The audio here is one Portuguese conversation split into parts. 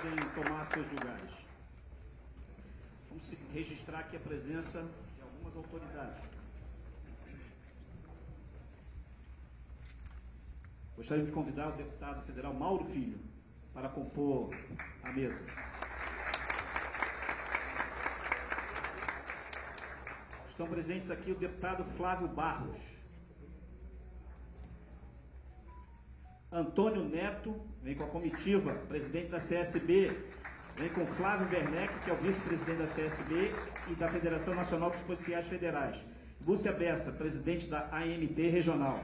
podem tomar seus lugares. Vamos registrar aqui a presença de algumas autoridades. Gostaria de convidar o deputado federal Mauro Filho para compor a mesa. Estão presentes aqui o deputado Flávio Barros, Antônio Neto, vem com a comitiva, presidente da CSB, vem com Flávio Werneck, que é o vice-presidente da CSB e da Federação Nacional dos Policiais Federais, Lúcia Bessa, presidente da AMT Regional,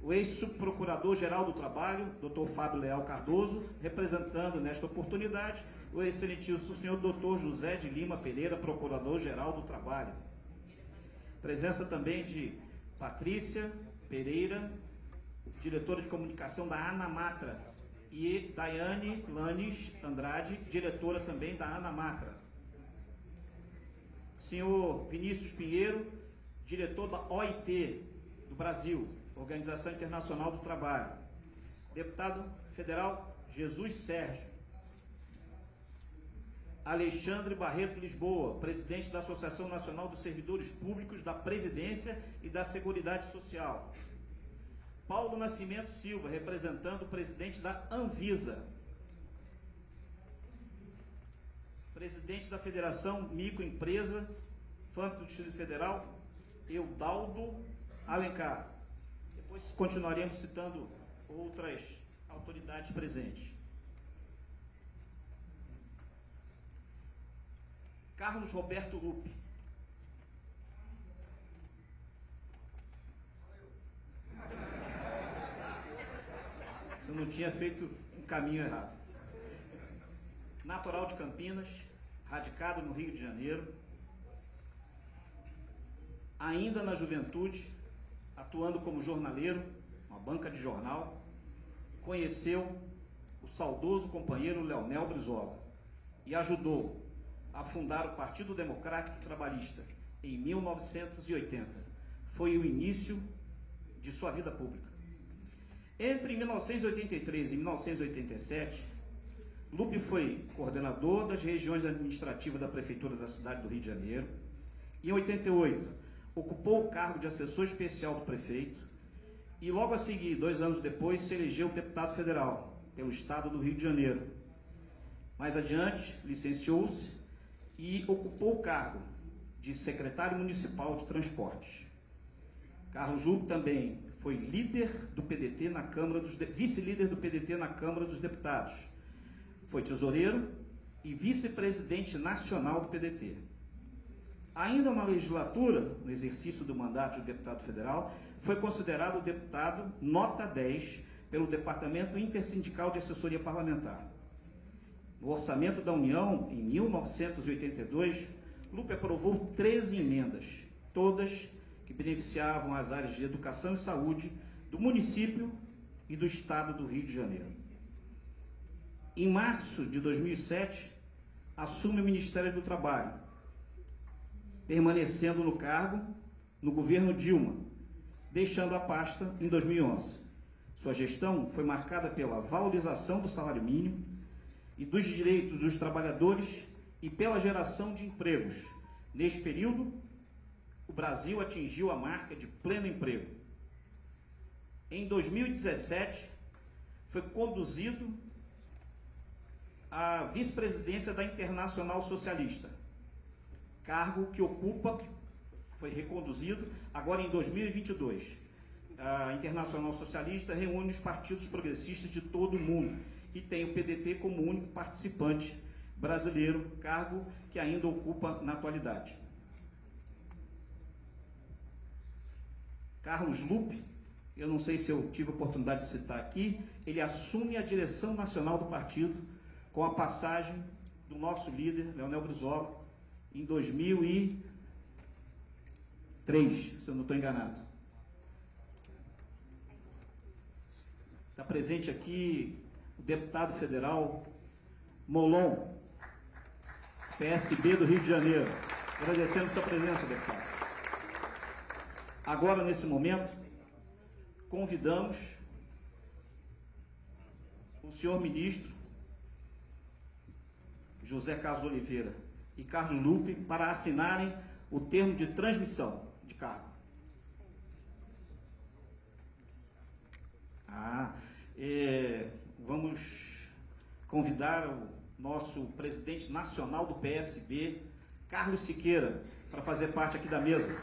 o ex-subprocurador-geral do Trabalho, Dr. Fábio Leal Cardoso, representando nesta oportunidade o excelentíssimo senhor Dr. José de Lima Pereira, procurador-geral do Trabalho. Presença também de Patrícia Pereira, diretora de comunicação da Anamatra, e Daiane Lanes Andrade, diretora também da Anamatra. Senhor Vinícius Pinheiro, diretor da OIT do Brasil, Organização Internacional do Trabalho. Deputado federal Jesus Sérgio. Alexandre Barreto Lisboa, presidente da Associação Nacional dos Servidores Públicos da Previdência e da Seguridade Social. Paulo Nascimento Silva, representando o presidente da Anvisa. Presidente da Federação Microempresa, FAMP do Distrito Federal, Eudaldo Alencar. Depois continuaremos citando outras autoridades presentes. Carlos Roberto Lupe. Você não tinha feito um caminho errado. Natural de Campinas, radicado no Rio de Janeiro, ainda na juventude, atuando como jornaleiro, uma banca de jornal, conheceu o saudoso companheiro Leonel Brizola e ajudou a fundar o Partido Democrático Trabalhista em 1980. Foi o início de sua vida pública. Entre 1983 e 1987, Lupe foi coordenador das regiões administrativas da Prefeitura da cidade do Rio de Janeiro. Em 88, ocupou o cargo de assessor especial do prefeito e logo a seguir, 2 anos depois, se elegeu deputado federal pelo estado do Rio de Janeiro. Mais adiante, licenciou-se e ocupou o cargo de secretário municipal de transportes. Carlos Lupe também foi líder do PDT na Câmara dos vice-líder do PDT na Câmara dos Deputados. Foi tesoureiro e vice-presidente nacional do PDT. Ainda na legislatura, no exercício do mandato de deputado federal, foi considerado o deputado nota 10 pelo Departamento Intersindical de Assessoria Parlamentar. No orçamento da União, em 1982, Lupe aprovou 13 emendas, todas que beneficiavam as áreas de educação e saúde do município e do estado do Rio de Janeiro. Em março de 2007, assume o Ministério do Trabalho, permanecendo no cargo no governo Dilma, deixando a pasta em 2011. Sua gestão foi marcada pela valorização do salário mínimo e dos direitos dos trabalhadores e pela geração de empregos. Neste período, o Brasil atingiu a marca de pleno emprego. Em 2017, foi conduzido à vice-presidência da Internacional Socialista, cargo que ocupa, foi reconduzido agora em 2022. A Internacional Socialista reúne os partidos progressistas de todo o mundo e tem o PDT como único participante brasileiro, cargo que ainda ocupa na atualidade. Carlos Lupe, eu não sei se eu tive a oportunidade de citar aqui, ele assume a direção nacional do partido com a passagem do nosso líder, Leonel Brizola, em 2003, se eu não estou enganado. Está presente aqui o deputado federal Molon, PSB do Rio de Janeiro. Agradecemos sua presença, deputado. Agora, nesse momento, convidamos o senhor ministro José Carlos Oliveira e Carlos Lupe para assinarem o termo de transmissão de cargo. Vamos convidar o nosso presidente nacional do PSB, Carlos Siqueira, para fazer parte aqui da mesa.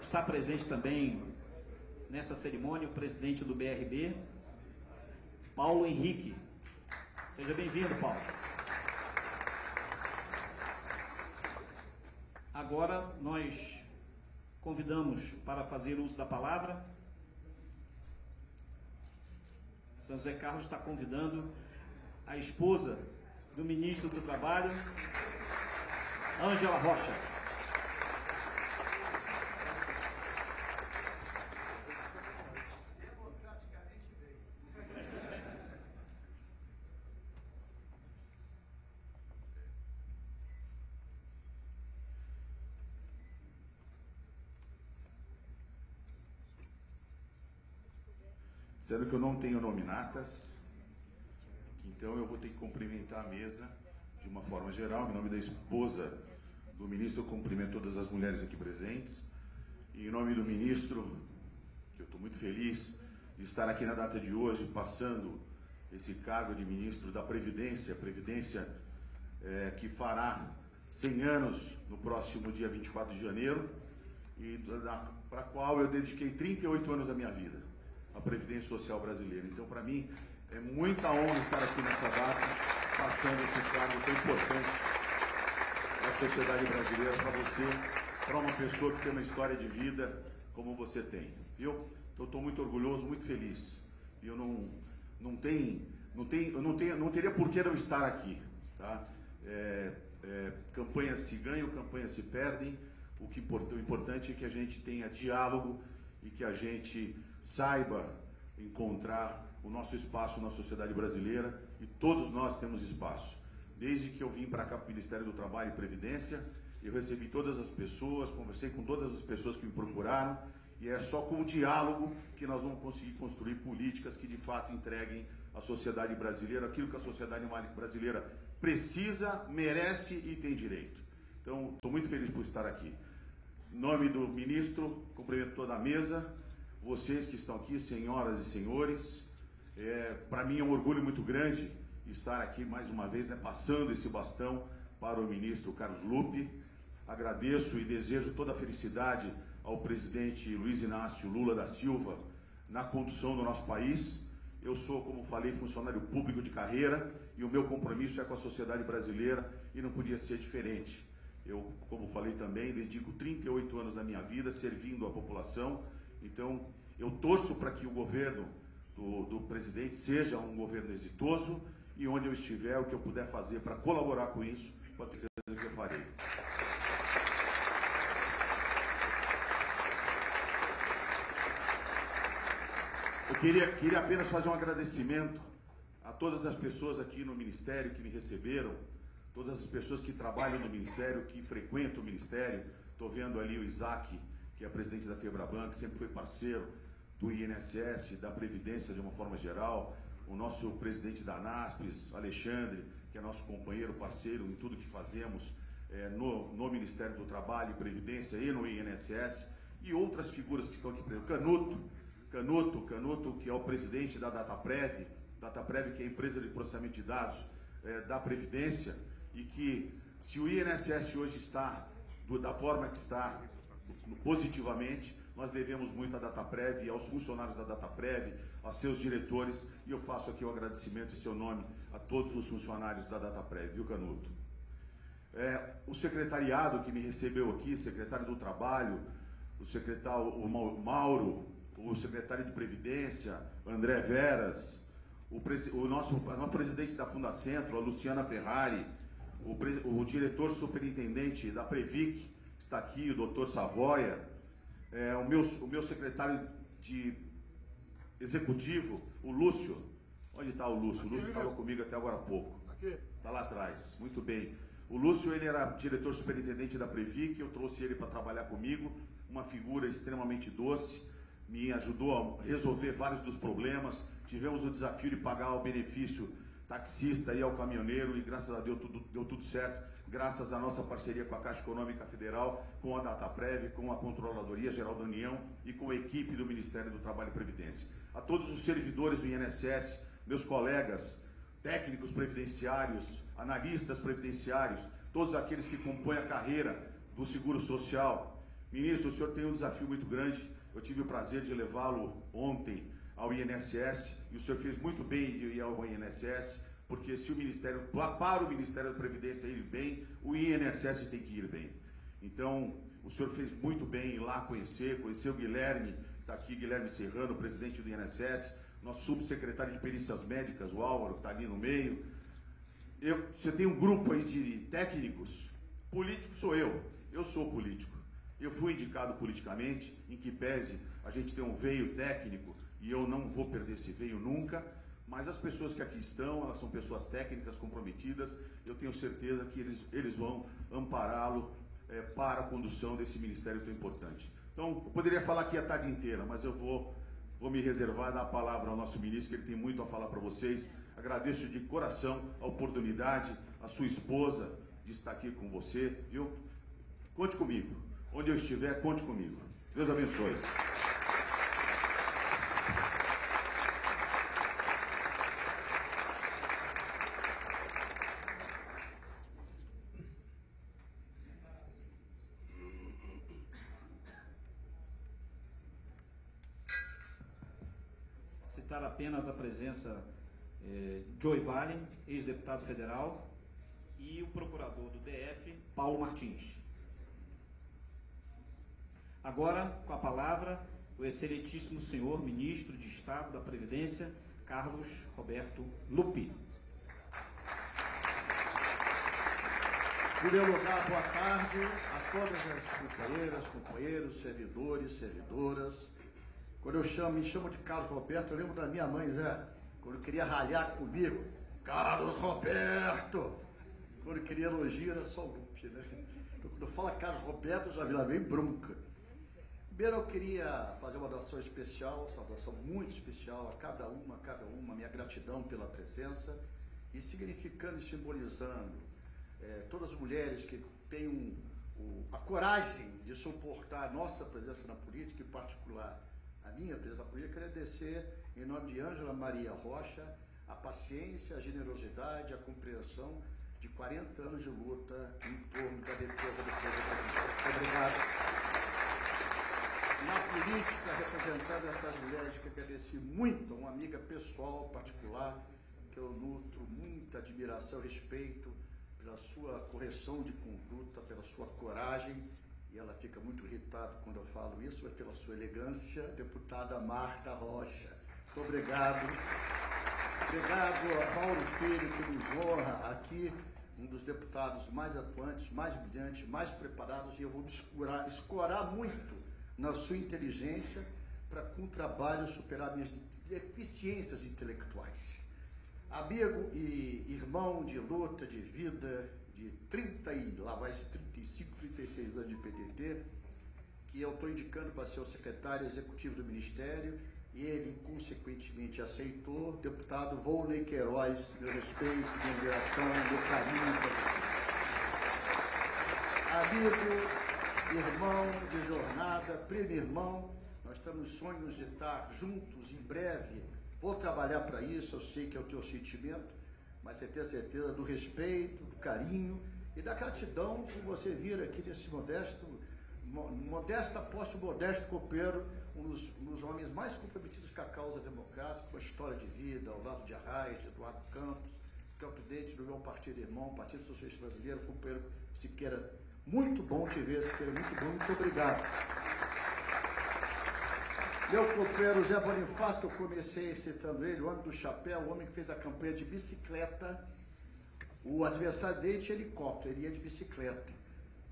Está presente também nessa cerimônia o presidente do BRB, Paulo Henrique. Seja bem-vindo, Paulo. Agora nós convidamos para fazer uso da palavra. São José Carlos está convidando a esposa do ministro do Trabalho, Ângela Rocha. Sendo que eu não tenho nominatas, então eu vou ter que cumprimentar a mesa de uma forma geral. Em nome da esposa do ministro, eu cumprimento todas as mulheres aqui presentes. E em nome do ministro, que eu estou muito feliz de estar aqui na data de hoje, passando esse cargo de ministro da Previdência, que fará 100 anos no próximo dia 24 de janeiro, e para a qual eu dediquei 38 anos da minha vida. A Previdência Social brasileira. Então, para mim, é muita honra estar aqui nessa data, passando esse cargo tão importante à sociedade brasileira, para você, para uma pessoa que tem uma história de vida como você tem, viu? Então, eu estou muito orgulhoso, muito feliz. E eu não teria por que não estar aqui, tá? Campanhas se ganham, campanhas se perdem. O importante é que a gente tenha diálogo e que a gente saiba encontrar o nosso espaço na sociedade brasileira, e todos nós temos espaço. Desde que eu vim para cá para o Ministério do Trabalho e Previdência, eu recebi todas as pessoas, conversei com todas as pessoas que me procuraram, e é só com o diálogo que nós vamos conseguir construir políticas que de fato entreguem à sociedade brasileira aquilo que a sociedade brasileira precisa, merece e tem direito. Então, estou muito feliz por estar aqui. Em nome do ministro, cumprimento toda a mesa, vocês que estão aqui, senhoras e senhores. Para mim é um orgulho muito grande estar aqui mais uma vez, passando esse bastão para o ministro Carlos Lupe. Agradeço e desejo toda a felicidade ao presidente Luiz Inácio Lula da Silva na condução do nosso país. Eu sou, como falei, funcionário público de carreira, e o meu compromisso é com a sociedade brasileira, e não podia ser diferente. Eu, como falei também, dedico 38 anos da minha vida servindo a população. Então, eu torço para que o governo do presidente seja um governo exitoso, e onde eu estiver, o que eu puder fazer para colaborar com isso, pode ter certeza que eu farei. Eu queria apenas fazer um agradecimento a todas as pessoas aqui no Ministério que me receberam, todas as pessoas que trabalham no Ministério, que frequentam o Ministério. Estou vendo ali o Isaac, que é presidente da Febraban, que sempre foi parceiro do INSS, da Previdência de uma forma geral, o nosso presidente da ANASPES, Alexandre, que é nosso companheiro, parceiro em tudo que fazemos no Ministério do Trabalho e Previdência e no INSS, e outras figuras que estão aqui presentes, Canuto, que é o presidente da Dataprev, que é a empresa de processamento de dados da Previdência, e que, se o INSS hoje está da forma que está, positivamente, nós devemos muito à Dataprev, aos funcionários da Dataprev, a seus diretores, e eu faço aqui o agradecimento em seu nome a todos os funcionários da Dataprev, viu, Canuto? O secretariado que me recebeu aqui, secretário do Trabalho, o Mauro, o secretário de Previdência, André Veras, o nosso presidente da Fundacentro, a Luciana Ferrari, o diretor superintendente da Previc, que está aqui, o doutor Savoia, o meu secretário de executivo, o Lúcio. Onde está o Lúcio? O Lúcio estava comigo até agora há pouco. Está lá atrás, muito bem. O Lúcio, ele era diretor superintendente da Previc, eu trouxe ele para trabalhar comigo, uma figura extremamente doce, me ajudou a resolver vários dos problemas. Tivemos o desafio de pagar o benefício taxista e ao caminhoneiro, e graças a Deus deu tudo certo, graças à nossa parceria com a Caixa Econômica Federal, com a Dataprev, com a Controladoria Geral da União e com a equipe do Ministério do Trabalho e Previdência. A todos os servidores do INSS, meus colegas, técnicos previdenciários, analistas previdenciários, todos aqueles que compõem a carreira do Seguro Social. Ministro, o senhor tem um desafio muito grande. Eu tive o prazer de levá-lo ontem ao INSS, e o senhor fez muito bem de ir ao INSS, porque se o Ministério, para o Ministério da Previdência ir bem, o INSS tem que ir bem. Então, o senhor fez muito bem em ir lá conhecer o Guilherme, que está aqui, Guilherme Serrano, presidente do INSS, nosso subsecretário de Perícias Médicas, o Álvaro, que está ali no meio. Você tem um grupo aí de técnicos, político sou eu sou político. Eu fui indicado politicamente, em que pese a gente tem um veio técnico, e eu não vou perder esse veio nunca, mas as pessoas que aqui estão, elas são pessoas técnicas, comprometidas, eu tenho certeza que eles vão ampará-lo para a condução desse ministério tão importante. Então, eu poderia falar aqui a tarde inteira, mas eu vou me reservar e dar a palavra ao nosso ministro, que ele tem muito a falar para vocês. Agradeço de coração a oportunidade, a sua esposa, de estar aqui com você, viu? Conte comigo. Onde eu estiver, conte comigo. Deus abençoe. Citar apenas a presença de Joey Valen, ex-deputado federal, e o procurador do DF, Paulo Martins. Agora, com a palavra, o excelentíssimo senhor ministro de Estado da Previdência, Carlos Roberto Lupi. Em primeiro lugar, boa tarde a todas as companheiros, servidores, servidoras. Quando me chamam de Carlos Roberto, eu lembro da minha mãe, Zé, quando queria ralhar comigo, Carlos Roberto. Quando queria elogio, era só o Lupi, né? Quando fala Carlos Roberto, já vira bem bronca. Primeiro, eu queria fazer uma saudação muito especial a cada uma, minha gratidão pela presença, e significando e simbolizando todas as mulheres que têm a coragem de suportar a nossa presença na política, em particular a minha presença na política. Agradecer, em nome de Ângela Maria Rocha, a paciência, a generosidade, a compreensão de 40 anos de luta em torno da defesa do povo brasileiro. Obrigado. Na política, representando essas mulheres, que agradeci muito, uma amiga pessoal, particular, que eu nutro muita admiração e respeito pela sua correção de conduta, pela sua coragem, e ela fica muito irritada quando eu falo isso, mas pela sua elegância, deputada Marta Rocha. Muito obrigado. Obrigado a Paulo Filho, que nos honra aqui, um dos deputados mais atuantes, mais brilhantes, mais preparados, e eu vou escorar muito na sua inteligência para, com o trabalho, superar minhas deficiências intelectuais. Amigo e irmão de luta, de vida, de 35, 36 anos de PDT, que eu estou indicando para ser o secretário executivo do Ministério, e ele, consequentemente, aceitou. Deputado Volney Queiroz, meu respeito, minha admiração, meu carinho para você. Amigo, irmão de jornada, primo irmão, Nós temos sonhos de estar juntos em breve. Vou trabalhar para isso, eu sei que é o teu sentimento, mas você tem certeza do respeito, do carinho e da gratidão por você vir aqui nesse modesto apóstolo, modesto copeiro, um dos homens mais comprometidos com a causa democrática, com a história de vida, ao lado de Arraes, de Eduardo Campos, que é o presidente do meu partido irmão, Partido Socialista Brasileiro, companheiro Siqueira. Muito bom te ver, Siqueira, muito bom, muito obrigado. Meu companheiro Zé Bonifácio, que eu comecei citando ele, o homem do chapéu, o homem que fez a campanha de bicicleta. O adversário dele tinha helicóptero, ele ia de bicicleta.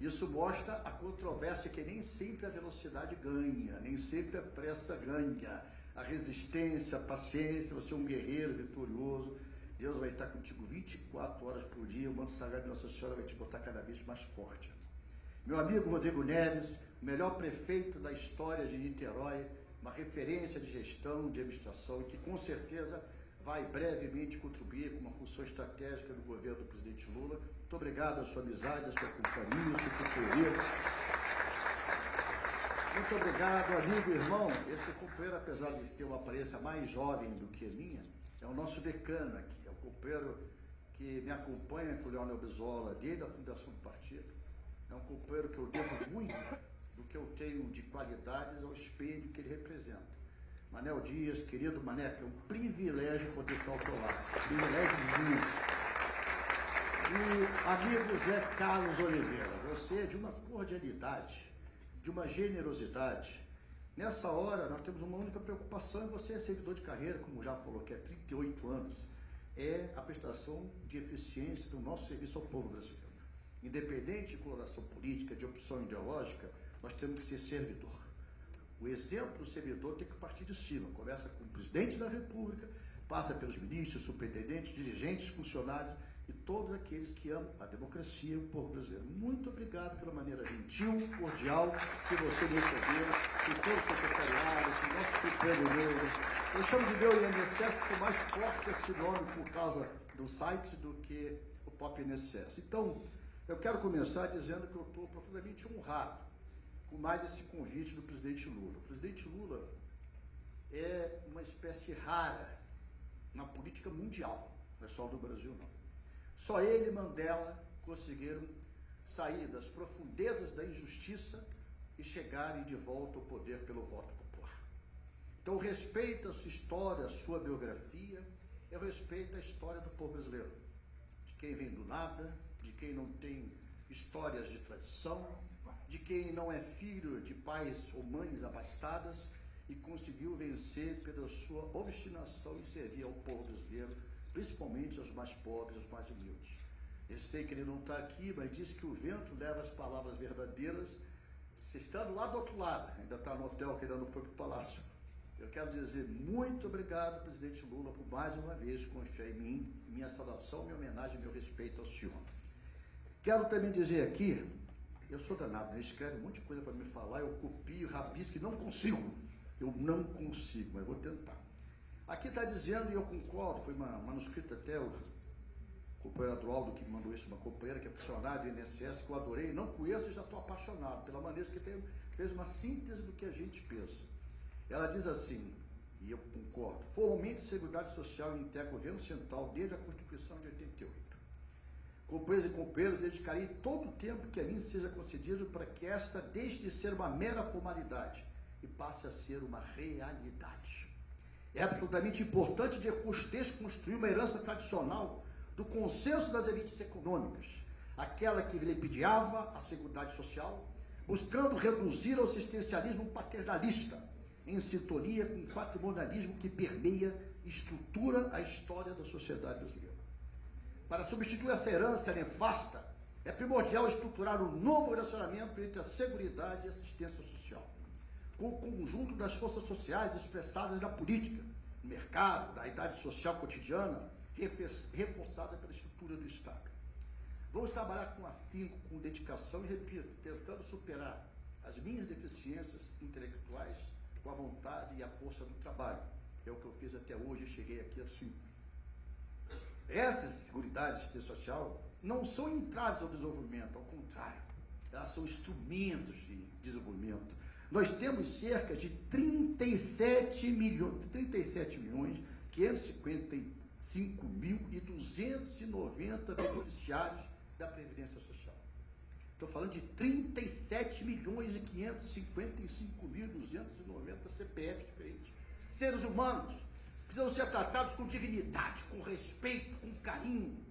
Isso mostra a controvérsia que nem sempre a velocidade ganha, nem sempre a pressa ganha. A resistência, a paciência, você é um guerreiro vitorioso. Deus vai estar contigo 24 horas por dia, o manto sagrado de Nossa Senhora vai te botar cada vez mais forte. Meu amigo Rodrigo Neves, o melhor prefeito da história de Niterói, uma referência de gestão, de administração, e que com certeza vai brevemente contribuir com uma função estratégica do governo do presidente Lula. Muito obrigado à sua amizade, à sua companhia, ao seu companheiro. Muito obrigado, amigo e irmão. Esse companheiro, apesar de ter uma aparência mais jovem do que a minha, é o nosso decano aqui, é o companheiro que me acompanha com o Leonel Brizola desde a fundação do partido. É um companheiro que eu devo muito do que eu tenho de qualidades ao espelho que ele representa. Manel Dias, querido Maneca, é um privilégio poder estar ao teu lado. Privilégio muito. E amigo Zé Carlos Oliveira, você é de uma cordialidade, de uma generosidade. Nessa hora, nós temos uma única preocupação, e você é servidor de carreira, como já falou, que é 38 anos, é a prestação de eficiência do nosso serviço ao povo brasileiro. Independente de coloração política, de opção ideológica, nós temos que ser servidor. O exemplo do servidor tem que partir de cima. Começa com o presidente da República, passa pelos ministros, superintendentes, dirigentes, funcionários e todos aqueles que amam a democracia e o povo brasileiro. Muito obrigado pela maneira gentil, cordial que você me recebeu, com todo o secretariado, com o nosso companheiro Neuro. Eu chamo de meu INSS porque mais forte esse nome por causa do site do que o próprio INSS. Então, eu quero começar dizendo que eu estou profundamente honrado com mais esse convite do presidente Lula. O presidente Lula é uma espécie rara na política mundial, não é só do Brasil, não. Só ele e Mandela conseguiram sair das profundezas da injustiça e chegarem de volta ao poder pelo voto popular. Então, o respeito à sua história, à sua biografia, é o respeito à história do povo brasileiro, de quem vem do nada, de quem não tem histórias de tradição, de quem não é filho de pais ou mães abastadas e conseguiu vencer pela sua obstinação em servir ao povo brasileiro, principalmente aos mais pobres, aos mais humildes. Eu sei que ele não está aqui, mas disse que o vento leva as palavras verdadeiras. Se está do lado do outro lado, ainda está no hotel que ainda não foi para o Palácio. Eu quero dizer muito obrigado, presidente Lula, por mais uma vez confiar em mim, minha saudação, minha homenagem, meu respeito ao senhor. Quero também dizer aqui, eu sou danado, né? Escreve um monte de coisa para me falar, eu copio, rabisco e não consigo. Eu não consigo, mas vou tentar. Aqui está dizendo, e eu concordo, foi manuscrito até o companheiro Adroaldo que me mandou isso, uma companheira que é funcionária do INSS, que eu adorei, não conheço e já estou apaixonado pela maneira que fez uma síntese do que a gente pensa. Ela diz assim, e eu concordo, formalmente a Seguridade Social integra o governo central desde a Constituição de 88. Companheiros e companheiros, dedicarei todo o tempo que a mim seja concedido para que esta deixe de ser uma mera formalidade e passe a ser uma realidade. É absolutamente importante desconstruir uma herança tradicional do consenso das elites econômicas, aquela que vilipendiava a Seguridade Social, buscando reduzir ao assistencialismo paternalista, em sintonia com o patrimonialismo que permeia e estrutura a história da sociedade brasileira. Para substituir essa herança nefasta, é primordial estruturar um novo relacionamento entre a seguridade e a assistência social, com o conjunto das forças sociais expressadas na política, no mercado, na idade social cotidiana, reforçada pela estrutura do Estado. Vamos trabalhar com afinco, com dedicação e, repito, tentando superar as minhas deficiências intelectuais com a vontade e a força do trabalho. É o que eu fiz até hoje e cheguei aqui assim. Essas seguridade e assistência social não são entraves ao desenvolvimento, ao contrário, elas são instrumentos de desenvolvimento. Nós temos cerca de 37.555.290 beneficiários da Previdência Social. Estou falando de 37.555.290 CPFs diferentes. Seres humanos precisam ser tratados com dignidade, com respeito, com carinho.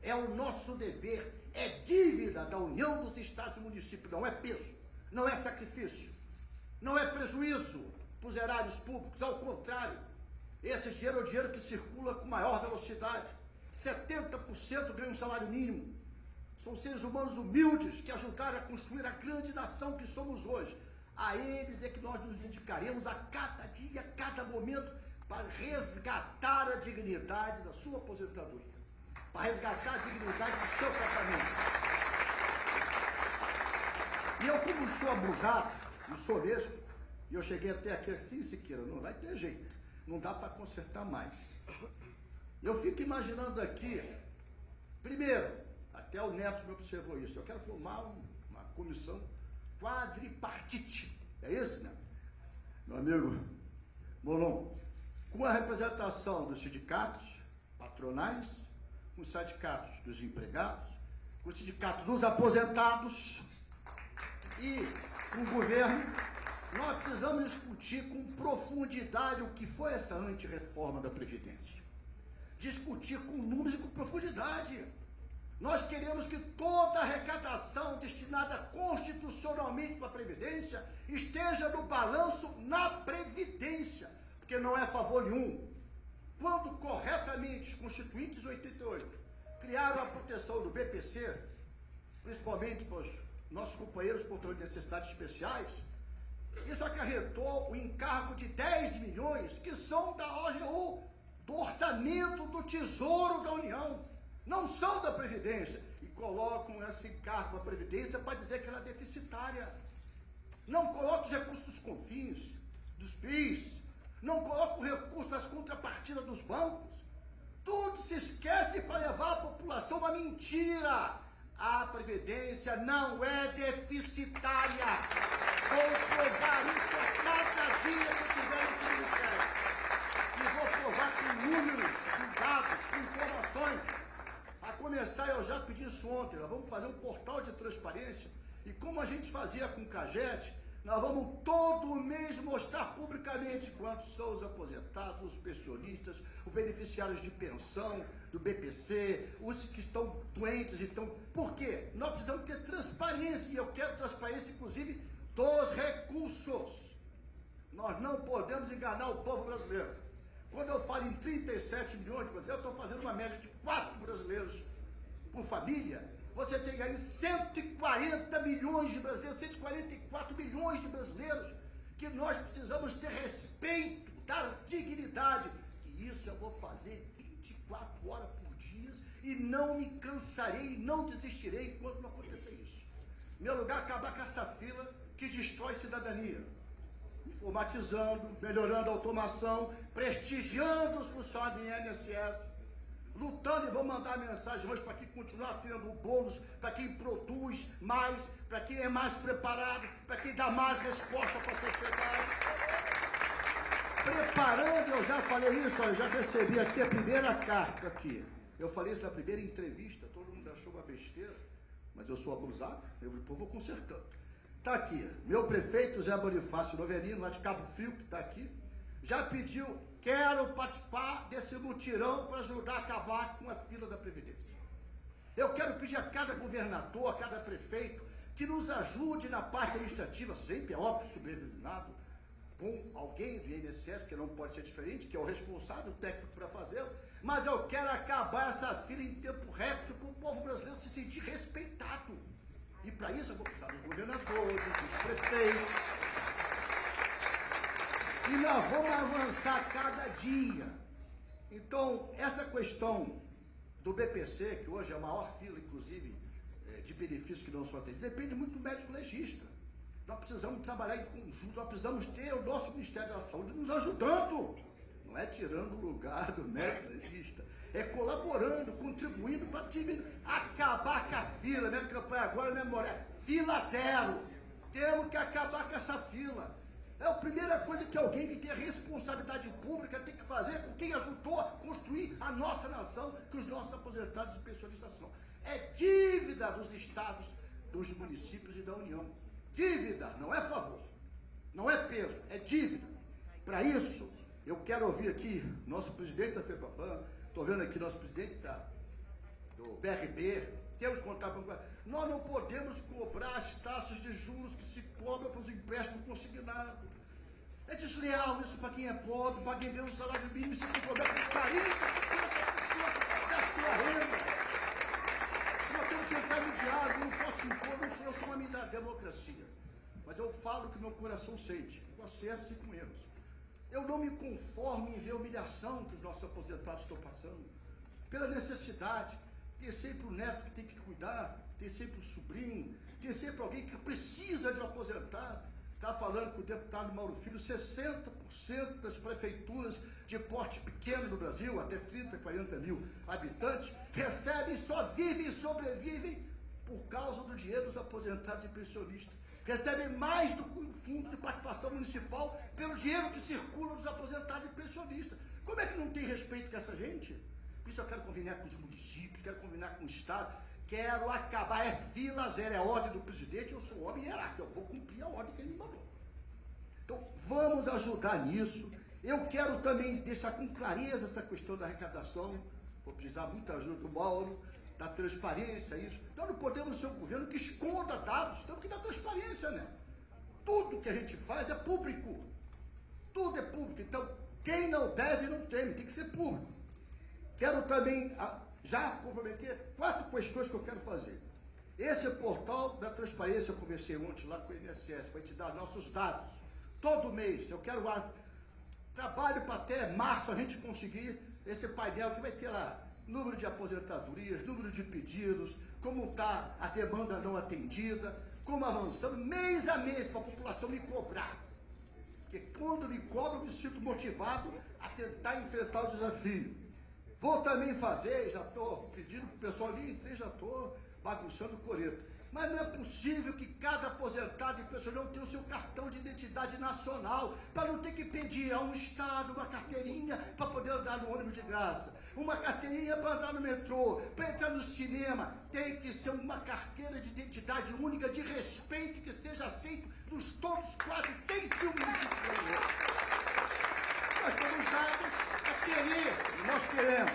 É o nosso dever, é dívida da União dos Estados e Municípios, não é peso, não é sacrifício, não é prejuízo para os erários públicos, ao contrário, esse dinheiro é o dinheiro que circula com maior velocidade. 70% ganham um salário mínimo. São seres humanos humildes que ajudaram a construir a grande nação que somos hoje. A eles é que nós nos dedicaremos a cada dia, a cada momento, para resgatar a dignidade da sua aposentadoria, para resgatar a dignidade do seu tratamento. E eu, como sou abusado, e sou mesmo, e eu cheguei até aqui assim, Siqueira, não vai ter jeito, não dá para consertar mais. Eu fico imaginando aqui, primeiro, até o Neto me observou isso, eu quero formar uma comissão quadripartite, é isso, Neto? Meu amigo Molon, com a representação dos sindicatos patronais, com os sindicatos dos empregados, com o sindicato dos aposentados e com o governo, nós precisamos discutir com profundidade o que foi essa antirreforma da Previdência. Discutir com números e com profundidade. Nós queremos que toda a arrecadação destinada constitucionalmente para a Previdência esteja no balanço na Previdência, porque não é favor nenhum. Quando corretamente os constituintes de 88 criaram a proteção do BPC, principalmente para os nossos companheiros portadores de necessidades especiais, isso acarretou o encargo de 10 milhões, que são da OGU, do orçamento do Tesouro da União, não são da Previdência, e colocam esse encargo à Previdência para dizer que ela é deficitária. Não colocam os recursos dos CONFINS, dos PIS, não colocam o recurso das contrapartidas dos bancos. Tudo se esquece para levar a população a mentira. A Previdência não é deficitária. Vou provar isso a cada dia que eu tiver nesse ministério. E vou provar com números, com dados, com informações. A começar, eu já pedi isso ontem, nós vamos fazer um portal de transparência. E como a gente fazia com o CAGED, nós vamos todo mês mostrar publicamente quantos são os aposentados, os pensionistas, os beneficiários de pensão, do BPC, os que estão doentes. Então, por quê? Nós precisamos ter transparência, e eu quero transparência, inclusive, dos recursos. Nós não podemos enganar o povo brasileiro. Quando eu falo em 37 milhões de brasileiros, eu estou fazendo uma média de 4 brasileiros por família. Você tem aí 140 milhões de brasileiros, 144 milhões de brasileiros, que nós precisamos ter respeito, dar dignidade. E isso eu vou fazer 24 horas por dia e não me cansarei e não desistirei enquanto não acontecer isso. Em meu lugar, acabar com essa fila que destrói cidadania. Informatizando, melhorando a automação, prestigiando os funcionários do INSS, lutando, e vou mandar mensagem hoje para quem continuar tendo bônus, para quem produz mais, para quem é mais preparado, para quem dá mais resposta para a sociedade. Preparando, eu já falei isso, olha, já recebi aqui a primeira carta aqui. Eu falei isso na primeira entrevista, todo mundo achou uma besteira, mas eu sou abusado, eu vou consertando. Está aqui, meu prefeito Zé Bonifácio Novelino, lá de Cabo Frio, que está aqui, já pediu, quero participar desse mutirão para ajudar a acabar com a fila da Previdência. Eu quero pedir a cada governador, a cada prefeito, que nos ajude na parte administrativa, sempre é óbvio, subordinado, com alguém do INSS, que não pode ser diferente, que é o responsável técnico para fazê-lo, mas eu quero acabar essa fila em tempo recorde para o povo brasileiro se sentir respeitado. E para isso eu vou precisar dos governadores, dos prefeitos. E nós vamos avançar cada dia. Então, essa questão do BPC, que hoje é a maior fila, inclusive, de benefícios que não são atendidos, depende muito do médico legista. Nós precisamos trabalhar em conjunto, nós precisamos ter o nosso Ministério da Saúde nos ajudando. Não é tirando o lugar do médico legista, é colaborando, contribuindo para acabar com a fila. Minha campanha agora, memória, fila zero. Temos que acabar com essa fila. É a primeira coisa que alguém que tem responsabilidade pública tem que fazer com quem ajudou a construir a nossa nação, que os nossos aposentados e pensionistas são. É dívida dos estados, dos municípios e da União. Dívida, não é favor. Não é peso, é dívida. Para isso, eu quero ouvir aqui nosso presidente da FEBABAN, estou vendo aqui nosso presidente do BRB, temos que contar com... Nós não podemos cobrar as taxas de juros que se cobram para os empréstimos consignados. É desleal isso para quem é pobre, para quem ganha um salário mínimo, se for cobrar por 40%, 50% da sua renda. Nós temos que entrar no diálogo, não posso impor, não sou eu, sou uma amigo da democracia. Mas eu falo que meu coração sente, com acertos e com erros. Eu não me conformo em ver a humilhação que os nossos aposentados estão passando, pela necessidade. Tem sempre o neto que tem que cuidar, tem sempre o sobrinho, tem sempre alguém que precisa de um aposentado. Está falando com o deputado Mauro Filho, 60% das prefeituras de porte pequeno do Brasil, até 30, 40 mil habitantes, recebem, só vivem e sobrevivem por causa do dinheiro dos aposentados e pensionistas. Recebem mais do fundo de participação municipal pelo dinheiro que circula dos aposentados e pensionistas. Como é que não tem respeito com essa gente? Por isso eu quero combinar com os municípios, quero combinar com o Estado, quero acabar, é fila zero, é ordem do presidente, eu sou homem hierárquico, eu vou cumprir a ordem que ele me mandou. Então, vamos ajudar nisso. Eu quero também deixar com clareza essa questão da arrecadação, vou precisar muita ajuda do Mauro, da transparência, isso. Nós não podemos ser um governo que esconda dados, temos que dar transparência, né? Tudo que a gente faz é público. Tudo é público. Então, quem não deve, não tem que ser público. Quero também já comprometer 4 questões que eu quero fazer. Esse portal da transparência, eu conversei ontem lá com o INSS, para te dar nossos dados. Todo mês, eu quero trabalho para até março a gente conseguir esse painel que vai ter lá número de aposentadorias, número de pedidos, como está a demanda não atendida, como avançamos, mês a mês, para a população me cobrar. Porque quando me cobram, eu me sinto motivado a tentar enfrentar o desafio. Vou também fazer, já estou pedindo para o pessoal ali, já estou bagunçando o coreto. Mas não é possível que cada aposentado e pensionista tenha o seu cartão de identidade nacional, para não ter que pedir a um Estado uma carteirinha para poder andar no ônibus de graça, uma carteirinha para andar no metrô, para entrar no cinema. Tem que ser uma carteira de identidade única, de respeito, que seja aceito nos todos quase 6 mil municípios brasileiros. Nós estamos dados a querer, nós queremos.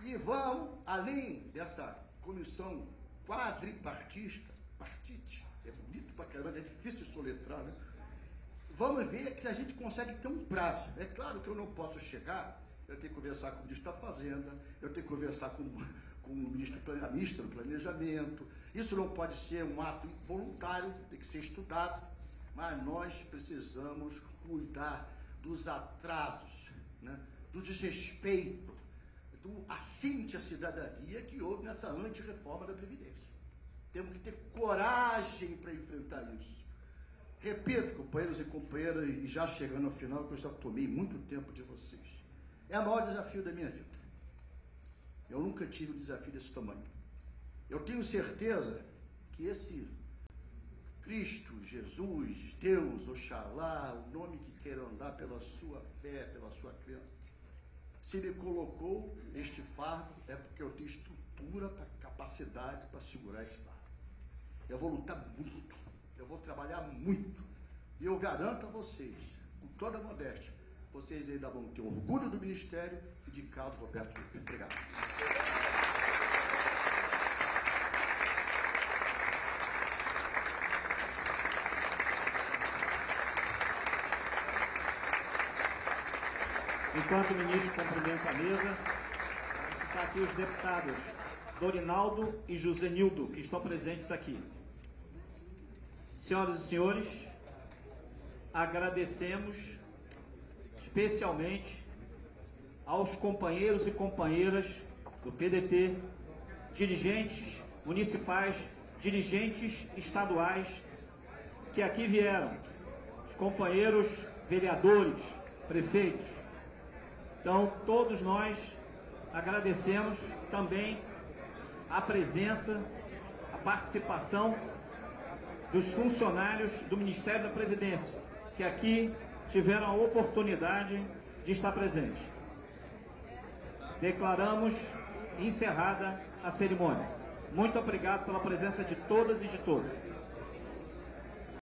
E vamos, além dessa comissão quadripartite, é bonito pra caramba, é difícil de soletrar, né? Vamos ver que a gente consegue ter um prazo. É claro que eu não posso chegar, eu tenho que conversar com o ministro da Fazenda, eu tenho que conversar com o ministro do Planejamento. Isso não pode ser um ato voluntário, tem que ser estudado, mas nós precisamos cuidar dos atrasos, né? Do desrespeito, do assinte à cidadania que houve nessa anti-reforma da Previdência. Temos que ter coragem para enfrentar isso. Repito, companheiros e companheiras, e já chegando ao final, que eu já tomei muito tempo de vocês. É o maior desafio da minha vida. Eu nunca tive um desafio desse tamanho. Eu tenho certeza que esse Cristo, Jesus, Deus, Oxalá, o nome que queira andar pela sua fé, pela sua crença, se me colocou este fardo, é porque eu tenho estrutura, capacidade para segurar esse fardo. Eu vou lutar muito, eu vou trabalhar muito, e eu garanto a vocês, com toda a modéstia, vocês ainda vão ter orgulho do Ministério e de Carlos Roberto Lucas. Obrigado. Enquanto o ministro cumprimenta a mesa, vou citar aqui os deputados Dorinaldo e Josenildo, que estão presentes aqui. Senhoras e senhores, agradecemos especialmente aos companheiros e companheiras do PDT, dirigentes municipais, dirigentes estaduais que aqui vieram, os companheiros vereadores, prefeitos. Então, todos nós agradecemos também a presença, a participação dos funcionários do Ministério da Previdência, que aqui tiveram a oportunidade de estar presentes. Declaramos encerrada a cerimônia. Muito obrigado pela presença de todas e de todos.